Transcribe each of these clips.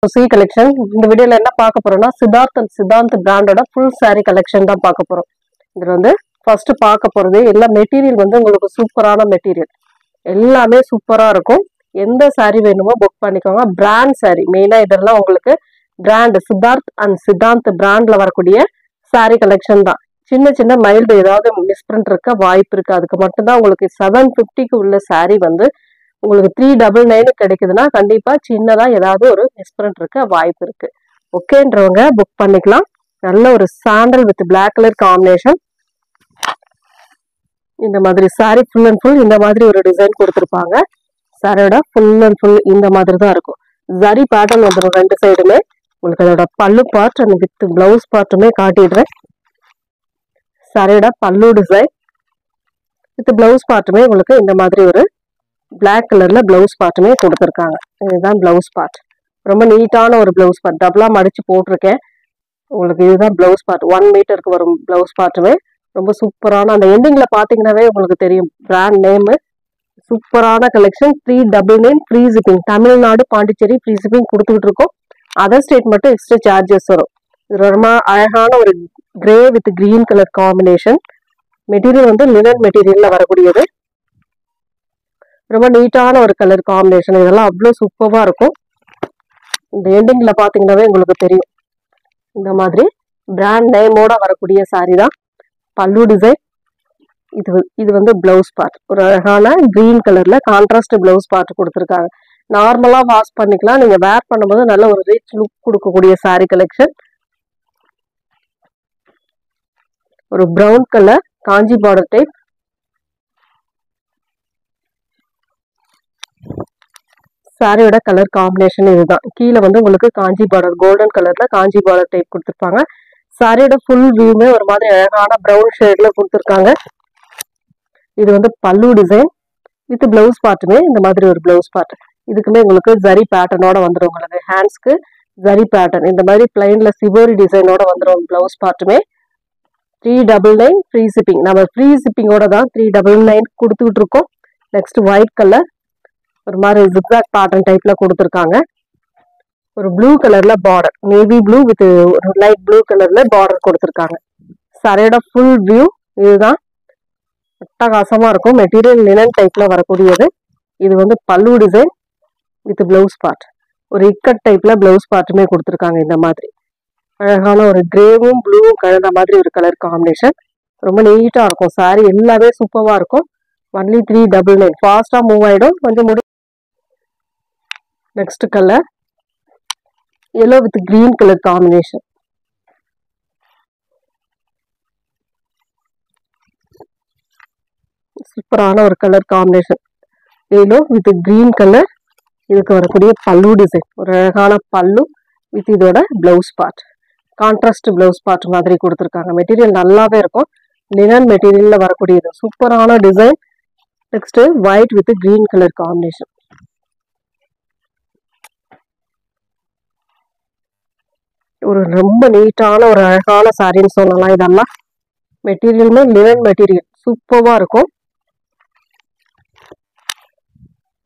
C collection. இந்த வீடியோல என்ன பார்க்க போறோம்னா சித்தாந்த் பிராண்டோட ஃபுல் saree கலெக்ஷன் தான் பார்க்க போறோம். இதுல வந்து ஃபர்ஸ்ட் பார்க்க போறது எல்லா மெட்டீரியல் வந்து உங்களுக்கு சூப்பரான மெட்டீரியல், எல்லாமே சூப்பரா இருக்கும். எந்த saree வேணுமோ புக் பண்ணிக்கோங்க. பிராண்ட் saree மெயினா இதெல்லாம் உங்களுக்கு பிராண்ட் சித்தாந்த் பிராண்ட்ல வரக்கூடிய saree கலெக்ஷன் தான். சின்ன சின்ன மைல்டு ஏதாவது மிஸ் இருக்க வாய்ப்பு இருக்கு. அதுக்கு மட்டும்தான் உங்களுக்கு 750க்கு உள்ள saree வந்து உங்களுக்கு 399 கிடைக்குதுன்னா கண்டிப்பா சின்னதா ஏதாவது ஒரு மிஸ்பிரிண்ட் இருக்க வாய்ப்பு இருக்கு. ஓகேன்றவங்க புக் பண்ணிக்கலாம். நல்ல ஒரு sandal with black colour combination. இந்த மாதிரி சாரி ஃபுல் அண்ட் ஃபுல் இந்த மாதிரி ஒரு டிசைன் கொடுத்துருப்பாங்க. சாரியோட ஃபுல் அண்ட் ஃபுல் இந்த மாதிரி தான் இருக்கும். ஜரி பேட்டர்ன் வந்துடும் ரெண்டு சைடுமே. உங்களுக்கு அதோட பல்லு பார்ட் அண்ட் வித் பிளவுஸ் பார்ட்டுமே காட்டிடுறேன். சாரியோட பல்லு டிசைன் வித் பிளவுஸ் பார்ட்டுமே உங்களுக்கு இந்த மாதிரி ஒரு பிளாக் கலர்ல பிளவுஸ் பார்ட்டுமே கொடுத்துருக்காங்க. இதுதான் பிளவுஸ் பார்ட். ரொம்ப நீட்டான ஒரு பிளவுஸ் பார்ட், டபுளா மடிச்சு போட்டிருக்கேன். உங்களுக்கு இதுதான் பிளவுஸ் பார்ட். 1 மீட்டருக்கு வரும் பிளவுஸ் பார்ட்டுமே ரொம்ப சூப்பரான. அந்த எண்டிங்ல பாத்தீங்கன்னாவே உங்களுக்கு தெரியும் பிராண்ட் நேம். சூப்பரான collection. 399 free shipping. Tamil Nadu Pondicherry free shipping கொடுத்துக்கிட்டு இருக்கோம். அதர் ஸ்டேட் மட்டும் எக்ஸ்ட்ரா சார்ஜஸ் வரும். இது ரொம்ப அழகான ஒரு grey with green colour combination. Material வந்து லினன் மெட்டீரியல்ல வரக்கூடியது. ரொம்ப நீட்டான ஒரு கலர் காம்பினேஷன். இதெல்லாம் அவ்வளோ சூப்பரா இருக்கும். இந்த எண்டிங்ல பாத்தீங்கன்னாவே உங்களுக்கு தெரியும். இந்த மாதிரி பிராண்ட் நேமோட வரக்கூடிய சாரி தான். பல்லு டிசைன். இது வந்து பிளவுஸ் பார்ட். ஒரு அழகான கிரீன் கலர்ல கான்ட்ராஸ்ட் பிளவுஸ் பார்ட் கொடுத்துருக்காங்க. நார்மலா வாஷ் பண்ணிக்கலாம். நீங்க வேர் பண்ணும்போது நல்ல ஒரு ரிச் லுக் கொடுக்கக்கூடிய சாரி கலெக்ஷன். ஒரு பிரவுன் கலர் காஞ்சி பார்டர் டைப். சாரியோட கலர் காம்பினேஷன் இதுதான். கீழே வந்து உங்களுக்கு காஞ்சி பார்டர் கோல்டன் கலர்ல காஞ்சி பார்டர் டைப் கொடுத்துருப்பாங்க. சாரியோட ஃபுல் வியூமே ஒரு மாதிரி அழகான பிரவுன் ஷேட்ல கொடுத்துருக்காங்க. இது வந்து பல்லு டிசைன் வித் பிளவுஸ் பார்ட்டுமே இந்த மாதிரி ஒரு பிளவுஸ் பார்ட். இதுக்குமே உங்களுக்கு ஜரி பேட்டர்னோட வந்துடும். உங்களுக்கு ஹேண்ட்ஸ்க்கு ஜரி பேட்டர்ன் இந்த மாதிரி பிளைன்ல சிவரி டிசைனோட வந்துடும். பிளவுஸ் பார்ட்டுமே 399 ஃப்ரீ ஷிப்பிங். நம்ம ஃப்ரீ ஷிப்பிங்கோட தான் 399 கொடுத்துக்கிட்டு இருக்கோம். நெக்ஸ்ட் ஒயிட் கலர் ஒரு மாதிரி ஜிக்ஸாக் பேட்டர்ன் டைப்ல கொடுத்துருக்காங்க. ஒரு ப்ளூ கலர்ல பார்டர், நேவி ப்ளூ வித் ஒரு லைட் ப்ளூ கலர்ல பார்டர் கொடுத்துருக்காங்க. சாரியோட ஃபுல் வியூ இதுதான். அட்டகாசமா இருக்கும். மெட்டீரியல் லினன் டைப்ல வரக்கூடியது. இது வந்து பல்லு டிசைன் வித் பிளவுஸ் பார்ட். ஒரு இக்கட் டைப்ல பிளவுஸ் பார்ட்டுமே கொடுத்துருக்காங்க. இந்த மாதிரி அழகான ஒரு கிரேவும் ப்ளூவும் கலந்த மாதிரி ஒரு கலர் காம்பினேஷன். ரொம்ப நீட்டா இருக்கும். சாரி எல்லாமே சூப்பரா இருக்கும். ஒன்லி 399. ஃபாஸ்டா மூவ் ஆயிடும். கொஞ்சம் next colour yellow with green colour combination. சூப்பரான ஒரு colour combination. yellow with green colour. இதுக்கு வரக்கூடிய பல்லு டிசைன். ஒரு அழகான பல்லு வித் இதோட blouse part. Contrast blouse part மாதிரி கொடுத்துருக்காங்க. மெட்டீரியல் நல்லாவே இருக்கும். லினன் மெட்டீரியல்ல வரக்கூடியது. சூப்பரான design. Next white with green colour combination. ஒரு ரொம்ப நீட்டான ஒரு அழகான சாரின்னு சொல்லலாம். இதெல்லாம் மெட்டீரியலுமே லினன் மெட்டீரியல் சூப்பரா இருக்கும்.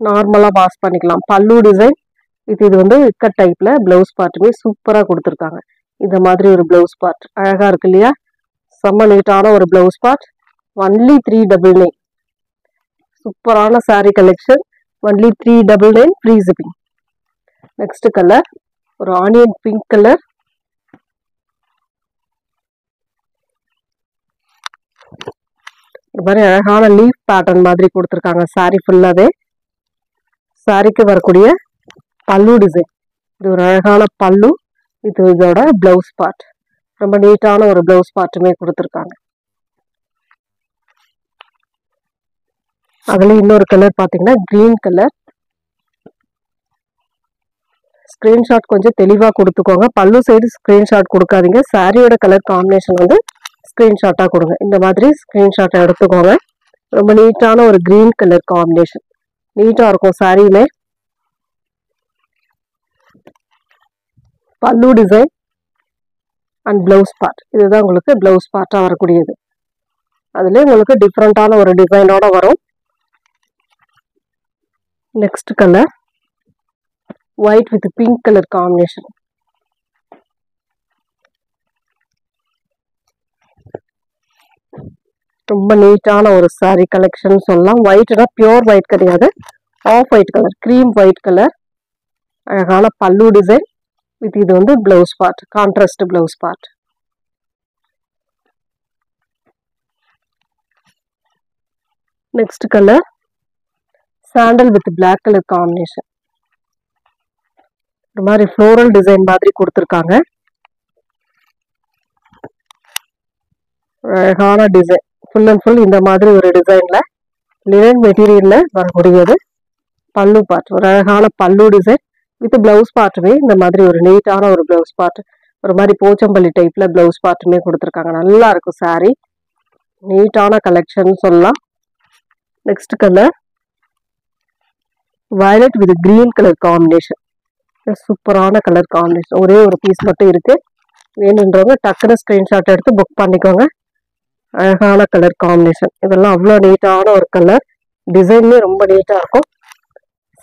நார்மலா வாஷ் பண்ணிக்கலாம். பல்லு டிசைன் இது வந்து இக்கட் டைப்ல பிளவுஸ் பார்ட்டுமே சூப்பரா கொடுத்துருக்காங்க. இந்த மாதிரி ஒரு பிளவுஸ் பார்ட் அழகா இருக்கு இல்லையா? செம்ம நீட்டான ஒரு பிளவுஸ் பார்ட். ஒன்லி 399. சூப்பரான sorry collection. Only 399 free shipping. Next colour ஒரு ஆனியன் பிங்க் கலர். இந்த மாதிரி அழகான லீஃப் பேட்டர்ன் மாதிரி கொடுத்துருக்காங்க. சாரி ஃபுல்லாவே. சாரிக்கு வரக்கூடிய பல்லு டிசைன். இது ஒரு அழகான பல்லு. இது இதோட பிளவுஸ் பார்ட். ரொம்ப நீட்டான ஒரு பிளவுஸ் பார்ட்டுமே கொடுத்துருக்காங்க. அதுல இன்னொரு கலர் பாத்தீங்கன்னா கிரீன் கலர். ஸ்கிரீன்ஷாட் கொஞ்சம் தெளிவா கொடுத்துக்கோங்க. பல்லு சைடு ஸ்கிரீன்ஷாட் கொடுக்காதீங்க. சாரியோட கலர் காம்பினேஷன் வந்து ஸ்கிரீன்ஷாட்டா கொடுங்க. இந்த மாதிரி ஸ்கிரீன்ஷாட்டை எடுத்துக்கோங்க. ரொம்ப நீட்டான ஒரு கிரீன் கலர் காம்பினேஷன். நீட்டா இருக்கும் சாரியுமே. பல்லு டிசைன் அண்ட் பிளவுஸ் பார்ட். இதுதான் உங்களுக்கு பிளவுஸ் பார்ட்டா வரக்கூடியது. அதுல உங்களுக்கு டிஃப்ரெண்டான ஒரு டிசைனோட வரும். Next colour white with pink colour combination. ரொம்ப நீட்டான ஒரு சாரி கலெக்ஷன் சொல்லலாம். ஒயிட்னா பியோர் ஒயிட் கிடையாது, off white colour, cream white colour. அழகான பல்லு டிசைன் வித் இது வந்து blouse part, contrast blouse part. Next colour sandal with black colour combination. ஒரு மாதிரி ஃப்ளோரல் டிசைன் மாதிரி கொடுத்துருக்காங்க. அழகான டிசைன், ஃபுல் அண்ட் ஃபுல் இந்த மாதிரி ஒரு டிசைன்ல லினன் மெட்டீரியல்ல வரக்கூடியது. பல்லு பார்ட் ஒரு அழகான பல்லு டிசைன் வித் பிளவுஸ் பார்ட்டுமே இந்த மாதிரி ஒரு நீட்டான ஒரு பிளவுஸ் பார்ட், ஒரு மாதிரி போச்சம்பள்ளி டைப்ல பிளவுஸ் பார்ட்டுமே கொடுத்துருக்காங்க. நல்லா இருக்கும் சாரி, நீட்டான கலெக்ஷன் சொல்லலாம். Next colour violet with green colour combination. சூப்பரான கலர் காம்பினேஷன். ஒரே ஒரு பீஸ் மட்டும் இருக்கு, வேணுன்றவங்க டக்குனு ஸ்கிரீன்ஷாட் எடுத்து புக் பண்ணிக்கோங்க. அழகான கலர் காம்பினேஷன், இதெல்லாம் அவ்வளோ நீட்டான ஒரு கலர். டிசைன்மே ரொம்ப நீட்டா இருக்கும்.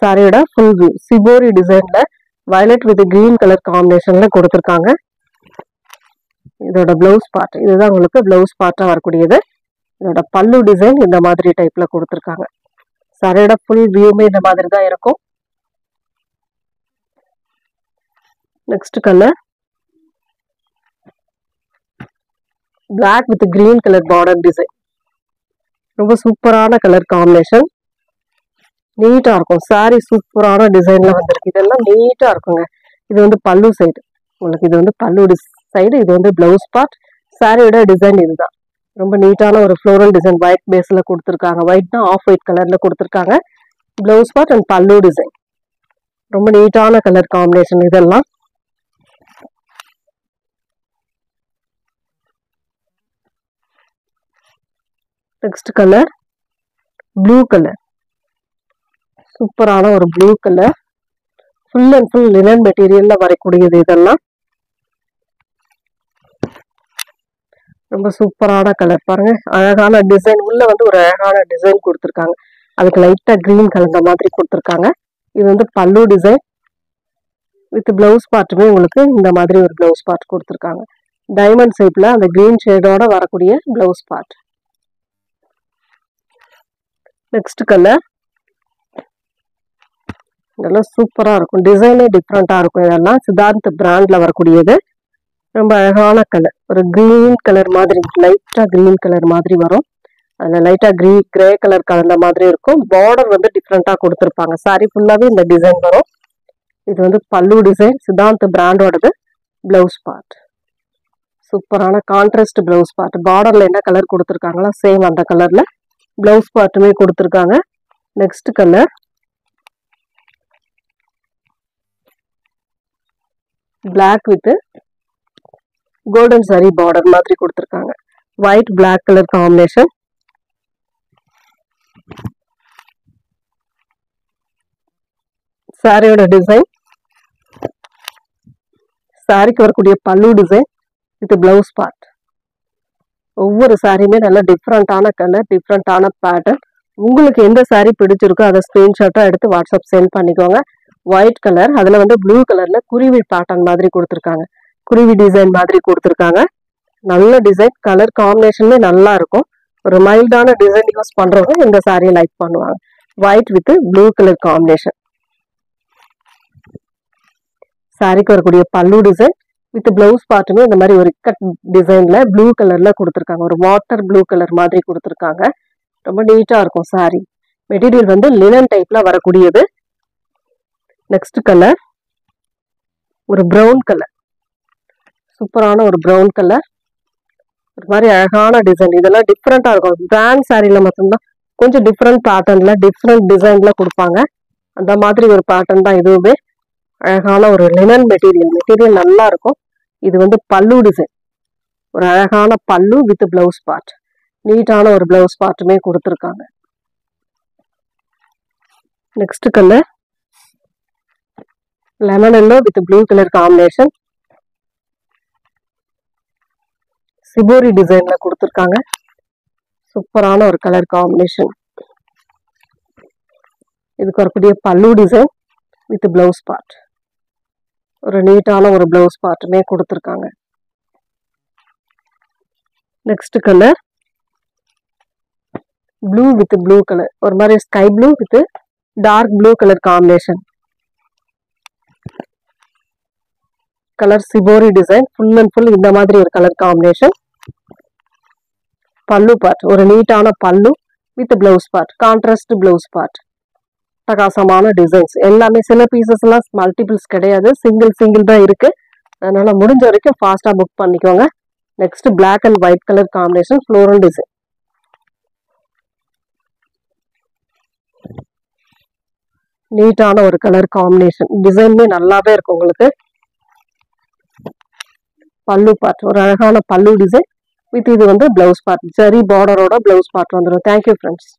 சாரியோட ஃபுல் வியூ சிபோரி டிசைன்ல வயலட் வித் கிரீன் கலர் காம்பினேஷன்ல கொடுத்துருக்காங்க. இதோட பிளவுஸ் பார்ட், இதுதான் உங்களுக்கு பிளவுஸ் பார்ட்டா வரக்கூடியது. இதோட பல்லு டிசைன் இந்த மாதிரி டைப்ல கொடுத்துருக்காங்க. சாரியோட ஃபுல் வியூமே இந்த மாதிரி தான் இருக்கும். Next colour black with green colour border design. ரொம்ப சூப்பரான கலர் காம்பினேஷன், நீட்டா இருக்கும். சாரி சூப்பரான டிசைன்ல வந்திருக்கு. இதெல்லாம் நீட்டா இருக்குங்க. இது வந்து பல்லு சைடு, உங்களுக்கு இது வந்து பல்லு சைடு, இது வந்து பிளவுஸ் பார்ட். சாரியோட டிசைன் இதுதான். ரொம்ப நீட்டான ஒரு ஃப்ளோரல் டிசைன் ஒயிட் பேஸ்ல கொடுத்துருக்காங்க. ஒயிட்னா ஆஃப் ஒயிட் கலர்ல கொடுத்துருக்காங்க. Blouse part and pallu design ரொம்ப நீட்டான கலர் காம்பினேஷன். இதெல்லாம் நெக்ஸ்ட் கலர் ப்ளூ கலர், சூப்பரான ஒரு blue colour, full and full linen மெட்டீரியல்ல வரக்கூடியது. இதெல்லாம் ரொம்ப சூப்பரான கலர். பாருங்க, அழகான டிசைன். உள்ள வந்து ஒரு அழகான டிசைன் கொடுத்துருக்காங்க, அதுக்கு லைட்டா கிரீன் கலந்த மாதிரி கொடுத்துருக்காங்க. இது வந்து பல்லு டிசைன் வித் பிளவுஸ் பார்ட்டுமே உங்களுக்கு இந்த மாதிரி ஒரு பிளவுஸ் பார்ட் கொடுத்துருக்காங்க. டைமண்ட் ஷேப்ல அந்த கிரீன் ஷேடோட வரக்கூடிய பிளவுஸ் பார்ட். நெக்ஸ்ட் கலர் இதெல்லாம் சூப்பரா இருக்கும். டிசைனே டிஃப்ரெண்டா இருக்கும். இதெல்லாம் சித்தார்த் பிராண்ட்ல வரக்கூடியது. ரொம்ப அழகான கலர், ஒரு கிரீன் கலர் மாதிரி, லைட்டா கிரீன் கலர் மாதிரி வரும். அதுல லைட்டா கிரே கலர் கலந்த மாதிரி இருக்கும். பார்டர் வந்து டிஃப்ரெண்டா கொடுத்துருப்பாங்க. சாரி ஃபுல்லாவே இந்த டிசைன் வரும். இது வந்து பல்லு டிசைன், சித்தார்த் பிராண்டோடது. பிளவுஸ் பார்ட் சூப்பரான கான்ட்ராஸ்ட் பிளவுஸ் பார்ட். பார்டர்ல என்ன கலர் கொடுத்துருக்காங்களோ சேம் அந்த கலர்ல பிளவுஸ் பார்ட்டுமே கொடுத்துருக்காங்க. Next colour black with golden sari border மாதிரி கொடுத்துருக்காங்க. White black colour combination. சாரியோட டிசைன், சாரிக்கு வரக்கூடிய பல்லு டிசைன் வித் பிளவுஸ் பார்ட். ஒவ்வொரு சாரியுமே நல்ல டிஃப்ரெண்டான கலர், டிஃப்ரெண்டான பேட்டர்ன். உங்களுக்கு எந்த சாரி பிடிச்சிருக்கோ அதை ஸ்கிரீன்ஷாட்டா எடுத்து வாட்ஸ்அப் சென்ட் பண்ணிக்கோங்க. ஒயிட் கலர், அதுல வந்து ப்ளூ கலர்ல குருவி பேட்டர்ன் மாதிரி கொடுத்துருக்காங்க, குருவி டிசைன் மாதிரி கொடுத்துருக்காங்க. நல்ல டிசைன், கலர் காம்பினேஷன்ல நல்லா இருக்கும். ஒரு மைல்டான டிசைன் யூஸ் பண்றவங்க இந்த சாரியை லைக் பண்ணுவாங்க. White with blue colour combination. சாரிக்கு வரக்கூடிய பல்லு டிசைன் வித் பிளவுஸ் பார்ட்டுமே இந்த மாதிரி ஒரு கட் டிசைன்ல ப்ளூ கலர்ல கொடுத்துருக்காங்க. ஒரு வாட்டர் ப்ளூ கலர் மாதிரி கொடுத்துருக்காங்க. ரொம்ப நீட்டா இருக்கும் சாரி. மெட்டீரியல் வந்து லினன் டைப்ல வரக்கூடியது. நெக்ஸ்ட் கலர் ஒரு ப்ரௌன் கலர், சூப்பரான ஒரு ப்ரௌன் கலர், ஒரு மாதிரி அழகான டிசைன். இதெல்லாம் டிஃப்ரெண்டா இருக்கும். பிராண்ட் சாரியில மட்டும்தான் கொஞ்சம் டிஃப்ரெண்ட் பேட்டர்ன்ல டிஃப்ரெண்ட் டிசைன்ல கொடுப்பாங்க. அந்த மாதிரி ஒரு பேட்டர்ன் தான் இதுவுமே. அழகான ஒரு லினன் மெட்டீரியல், மெட்டீரியல் நல்லா இருக்கும். இது வந்து பல்லு டிசைன், ஒரு அழகான பல்லு வித் பிளவுஸ் பார்ட். நீட்டான ஒரு பிளவுஸ் பார்ட்டுமே கொடுத்துருக்காங்க. Next colour lemon yellow with blue colour combination. Shibori டிசைன்ல கொடுத்துருக்காங்க. சூப்பரான ஒரு கலர் காம்பினேஷன். இதுக்கு வரக்கூடிய பல்லு டிசைன் வித் பிளவுஸ் பார்ட். ஒரு நீட்டான ஒரு பிளவுஸ் பார்ட்டுமே கொடுத்துருக்காங்க. Next colour blue with blue colour, ஒரு மாதிரி sky blue with dark blue colour combination. Colour shibori design, full and full இந்த மாதிரி ஒரு கலர் காம்பினேஷன். பல்லு பார்ட் ஒரு நீட்டான பல்லு with blouse part, contrast blouse part. பிரகாசமான டிசைன்ஸ் எல்லாமே. சில பீசஸ் எல்லாம் மல்டிபிள்ஸ் கிடையாது, சிங்கிள் தான் இருக்கு. அதனால முடிஞ்ச வரைக்கும் ஃபாஸ்டா புக் பண்ணிக்கோங்க. Next black and white colour combination, floral design. நீட்டான ஒரு கலர் காம்பினேஷன், டிசைனுமே நல்லாவே இருக்கு உங்களுக்கு. பல்லு பார்ட் ஒரு அழகான பல்லு டிசைன் வித் இது வந்து பிளவுஸ் பார்ட், ஜரி பார்டரோட பிளவுஸ் பார்ட் வந்துடும். Thank you friends.